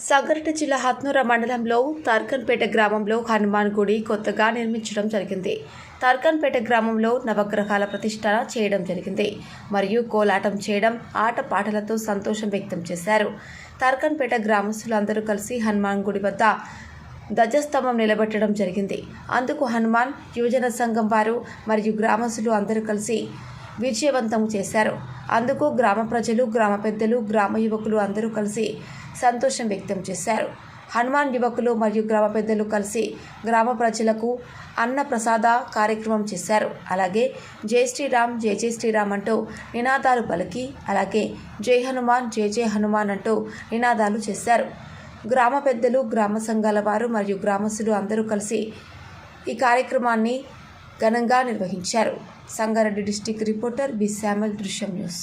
సంగారెడ్డి జిల్లా హత్నూర మండలంలో తర్కన్పేట గ్రామంలో హనుమాన్ గుడి కొత్తగా నిర్మించడం జరిగింది. తర్కన్పేట గ్రామంలో నవగ్రహాల ప్రతిష్ఠ చేయడం జరిగింది మరియు కోలాటం చేయడం, ఆటపాటలతో సంతోషం వ్యక్తం చేశారు. తర్కన్పేట గ్రామస్తులు అందరూ కలిసి హనుమాన్ గుడి వద్ద ధ్వజస్తంభం నిలబెట్టడం జరిగింది. అందుకు హనుమాన్ యువజన సంఘం వారు మరియు గ్రామస్తులు అందరూ కలిసి విజయవంతం చేశారు. అందుకు గ్రామ ప్రజలు, గ్రామ పెద్దలు, గ్రామ యువకులు అందరూ కలిసి సంతోషం వ్యక్తం చేశారు. హనుమాన్ యువకులు మరియు గ్రామ పెద్దలు కలిసి గ్రామ ప్రజలకు అన్న ప్రసాద కార్యక్రమం చేశారు. అలాగే జై శ్రీరామ్, జై జై శ్రీరామ్ అంటూ నినాదాలు పలికి, అలాగే జై హనుమాన్, జై జై హనుమాన్ అంటూ నినాదాలు చేశారు. గ్రామ పెద్దలు, గ్రామ సంఘాల వారు మరియు గ్రామస్తులు అందరూ కలిసి ఈ కార్యక్రమాన్ని ఘనంగా నిర్వహించారు. Sangareddy district reporter B Samuel, Drishyam news.